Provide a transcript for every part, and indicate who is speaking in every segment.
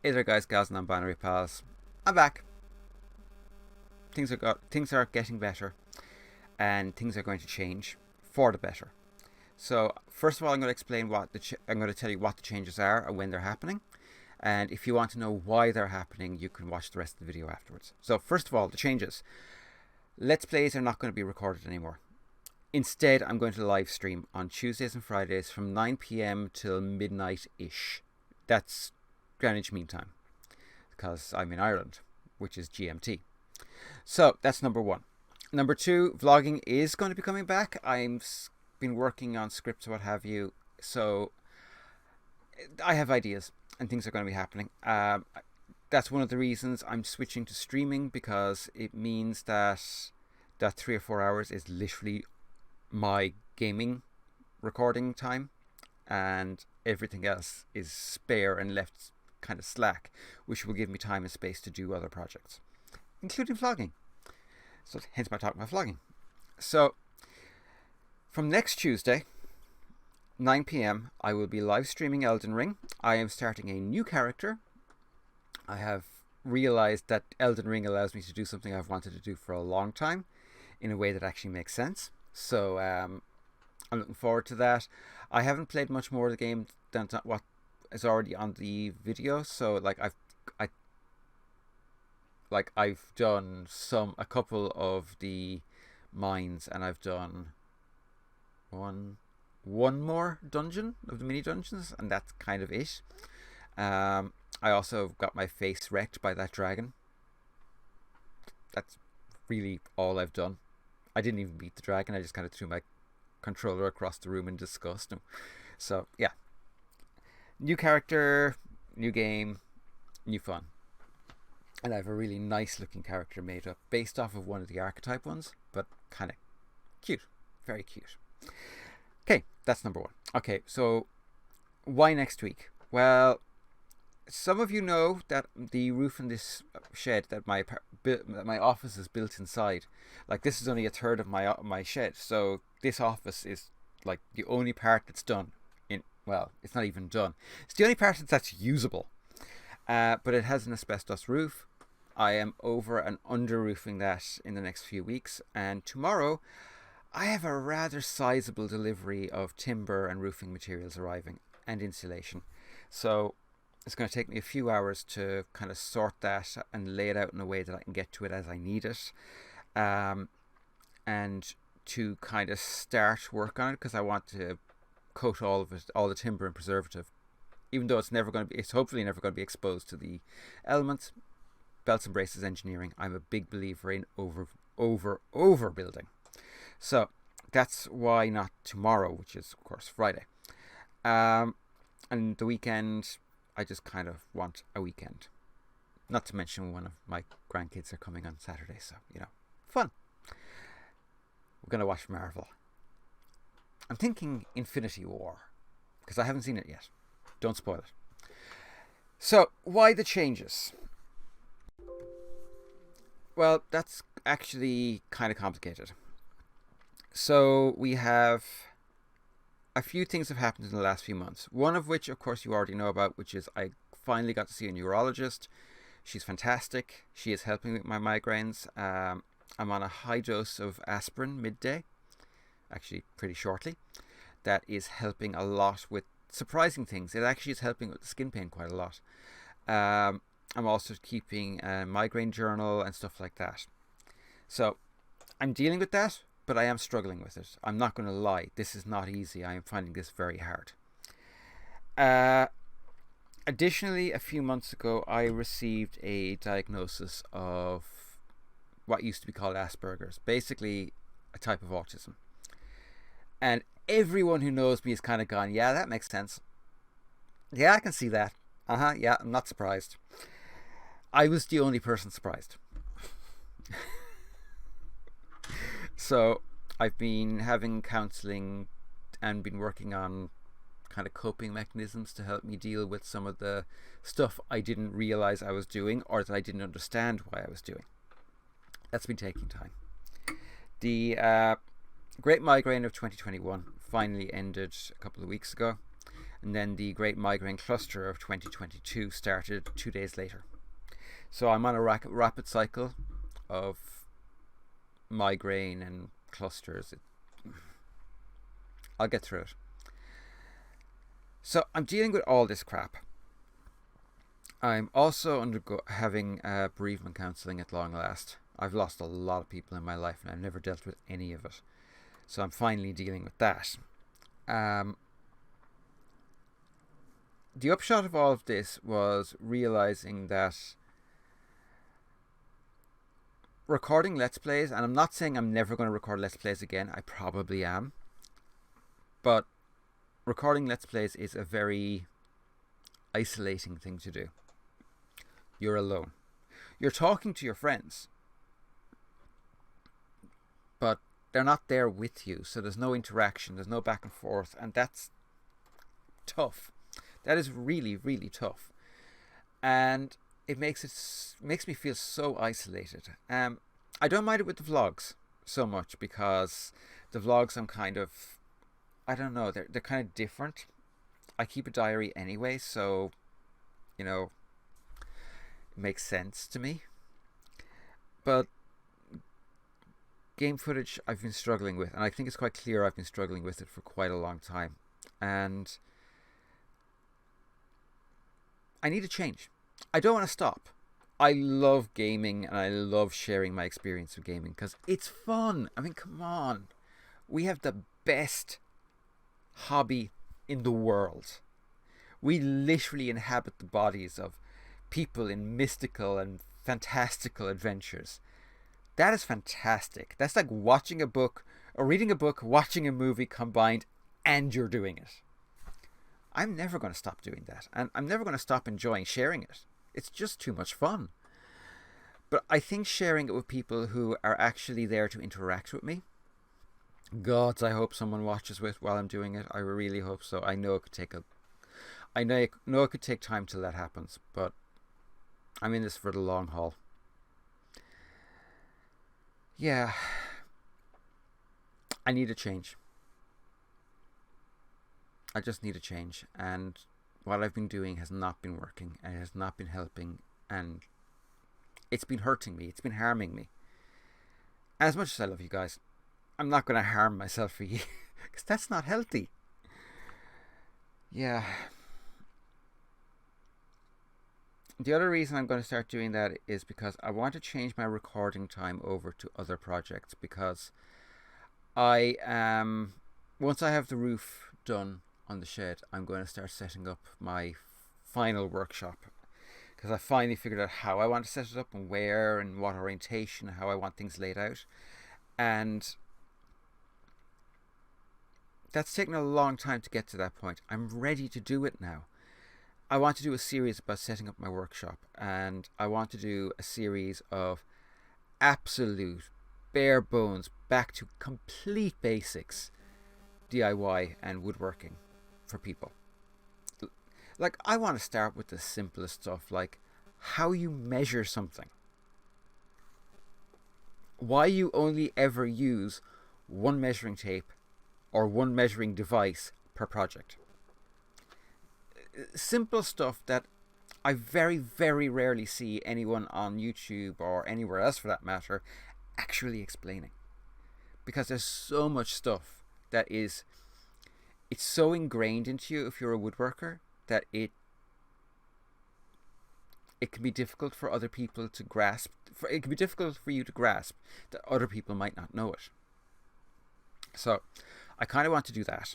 Speaker 1: Hey there, guys, gals, and non-binary pals. I'm back. Things are getting better, and things are going to change for the better. So, first of all, I'm going to explain I'm going to tell you what the changes are and when they're happening. And if you want to know why they're happening, you can watch the rest of the video afterwards. So, first of all, the changes. Let's plays are not going to be recorded anymore. Instead, I'm going to live stream on Tuesdays and Fridays from 9 p.m. till midnight ish. That's Greenwich Mean Time, because I'm in Ireland, which is GMT. So that's number one. Number two, vlogging is going to be coming back. I've been working on scripts, what have you. So I have ideas and things are going to be happening. That's one of the reasons I'm switching to streaming, because it means that 3 or 4 hours is literally my gaming recording time, and everything else is spare and left kind of slack, which will give me time and space to do other projects, including vlogging. So hence my talk about vlogging. So from next Tuesday, 9 p.m, I will be live streaming Elden Ring. I am starting a new character. I have realized that Elden Ring allows me to do something I've wanted to do for a long time in a way that actually makes sense. So I'm looking forward to that. I haven't played much more of the game than what is already on the video. So I've done a couple of the mines, and I've done one more dungeon of the mini dungeons, and that's kind of it. I also got my face wrecked by that dragon. That's really all I've done. I didn't even beat the dragon. I just kind of threw my controller across the room in disgust. So yeah, new character, new game, new fun. And I have a really nice looking character made up based off of one of the archetype ones, but kind of cute, very cute. Okay, that's number one. Okay, so why next week? Well, some of you know that the roof in this shed that my office is built inside, like, this is only a third of my shed. So this office is like the only part that's done. Well, it's not even done. It's the only part that's usable. But it has an asbestos roof. I am over and under roofing that in the next few weeks, and tomorrow I have a rather sizable delivery of timber and roofing materials arriving, and insulation. So it's going to take me a few hours to kind of sort that and lay it out in a way that I can get to it as I need it, and to kind of start work on it, because I want to coat all of it, all the timber in preservative, even though it's hopefully never going to be exposed to the elements. Belts and braces engineering. I'm a big believer in overbuilding. So that's why not tomorrow, which is of course Friday. And the weekend, I just kind of want a weekend. Not to mention one of my grandkids are coming on Saturday, so fun. We're gonna watch Marvel. I'm thinking Infinity War, because I haven't seen it yet. Don't spoil it. So, why the changes? Well, that's actually kind of complicated. So, we have a few things have happened in the last few months. One of which, of course, you already know about, which is I finally got to see a neurologist. She's fantastic. She is helping with my migraines. I'm on a high dose of aspirin midday, actually pretty shortly. That is helping a lot with surprising things. It actually is helping with the skin pain quite a lot. I'm also keeping a migraine journal and stuff like that. So I'm dealing with that, but I am struggling with it. I'm not going to lie. This is not easy. I am finding this very hard. Additionally, a few months ago, I received a diagnosis of what used to be called Asperger's, basically a type of autism. And everyone who knows me has kind of gone, yeah, that makes sense. Yeah, I can see that. Yeah, I'm not surprised. I was the only person surprised. So I've been having counseling and been working on kind of coping mechanisms to help me deal with some of the stuff I didn't realize I was doing, or that I didn't understand why I was doing. That's been taking time. The Great Migraine of 2021 finally ended a couple of weeks ago. and then the Great Migraine Cluster of 2022 started 2 days later. So I'm on a rapid cycle of migraine and clusters. I'll get through it. So I'm dealing with all this crap. I'm also having bereavement counselling at long last. I've lost a lot of people in my life and I've never dealt with any of it. So I'm finally dealing with that. The upshot of all of this was realising that recording Let's Plays, and I'm not saying I'm never going to record Let's Plays again, I probably am, but recording Let's Plays is a very isolating thing to do. You're alone. You're talking to your friends, but they're not there with you, so there's no interaction, there's no back and forth, and that's tough. That is really, really tough. And it makes me feel so isolated. I don't mind it with the vlogs so much because the vlogs I'm kind of, I don't know, they're kind of different. I keep a diary anyway, so you know, it makes sense to me. But game footage I've been struggling with, and I think it's quite clear I've been struggling with it for quite a long time, and I need a change. I don't want to stop. I love gaming and I love sharing my experience of gaming because it's fun. I mean, come on. We have the best hobby in the world. We literally inhabit the bodies of people in mystical and fantastical adventures. That is fantastic. That's like watching a book or reading a book, watching a movie combined, and you're doing it. I'm never going to stop doing that, and I'm never going to stop enjoying sharing it. It's just too much fun. But I think sharing it with people who are actually there to interact with me, gods, I hope someone watches with while I'm doing it. I really hope so. I know it could take it could take time till that happens, but I'm in this for the long haul. Yeah, I need a change. I just need a change, and what I've been doing has not been working, and it has not been helping, and it's been hurting me, it's been harming me. And as much as I love you guys, I'm not going to harm myself for you, because that's not healthy. Yeah. The other reason I'm going to start doing that is because I want to change my recording time over to other projects, because I once I have the roof done on the shed, I'm going to start setting up my final workshop, because I finally figured out how I want to set it up and where and what orientation, how I want things laid out, and that's taken a long time to get to that point. I'm ready to do it now. I want to do a series about setting up my workshop, and I want to do a series of absolute bare bones, back to complete basics DIY and woodworking for people. Like, I want to start with the simplest stuff, like how you measure something, why you only ever use one measuring tape or one measuring device per project. Simple stuff that I very, very rarely see anyone on YouTube or anywhere else for that matter actually explaining, because there's so much stuff that it's so ingrained into you if you're a woodworker that it can be difficult for other people to grasp. It can be difficult for you to grasp that other people might not know it. So I kind of want to do that.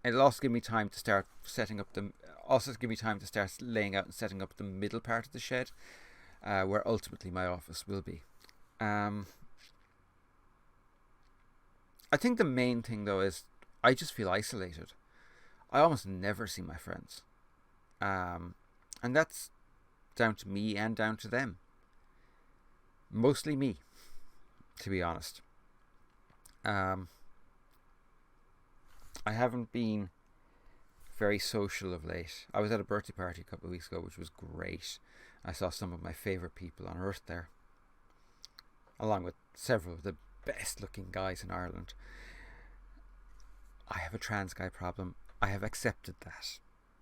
Speaker 1: It'll also give me time to start setting up laying out and setting up the middle part of the shed, where ultimately my office will be. I think the main thing though is I just feel isolated. I almost never see my friends, and that's down to me and down to them. Mostly me, to be honest. I haven't been very social of late. I was at a birthday party a couple of weeks ago, which was great. I saw some of my favourite people on earth there, along with several of the best looking guys in Ireland. I have a trans guy problem. I have accepted that.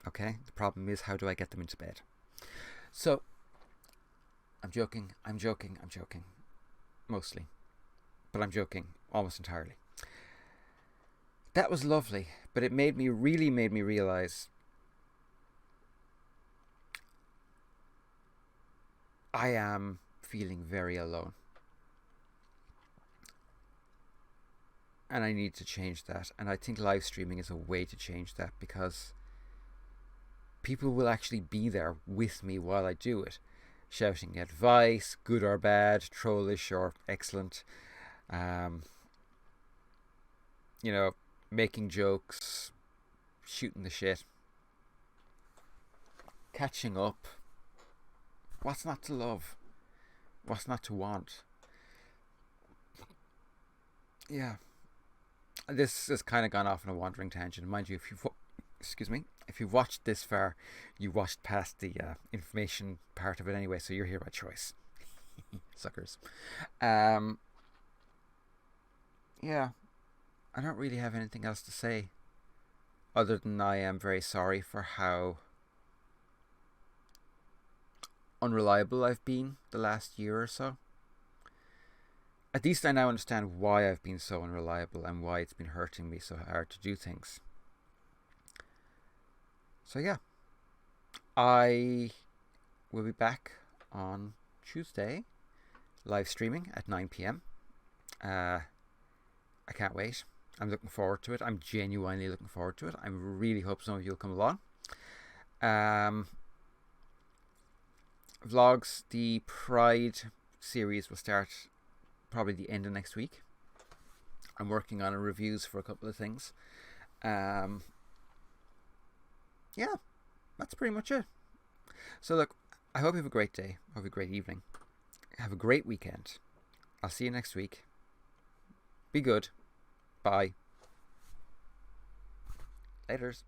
Speaker 1: Okay? The problem is, how do I get them into bed? So, I'm joking, I'm joking, I'm joking. Mostly. But I'm joking almost entirely. That was lovely, but it really made me realize I am feeling very alone. And I need to change that. And I think live streaming is a way to change that, because people will actually be there with me while I do it, shouting advice, good or bad, trollish or excellent. Um, you know, making jokes, shooting the shit, catching up. What's not to love? What's not to want? Yeah. This has kind of gone off on a wandering tangent. Mind you, if you've watched this far, you watched past the information part of it anyway, so you're here by choice. Suckers. Yeah, I don't really have anything else to say, other than I am very sorry for how unreliable I've been the last year or so. At least I now understand why I've been so unreliable and why it's been hurting me so hard to do things. So yeah, I will be back on Tuesday, live streaming at 9 p.m. I can't wait. I'm looking forward to it. I'm genuinely looking forward to it. I really hope some of you will come along. Vlogs, the Pride series will start probably the end of next week. I'm working on reviews for a couple of things. Yeah, that's pretty much it. So look, I hope you have a great day. I hope you have a great evening. Have a great weekend. I'll see you next week. Be good. Bye. Laters.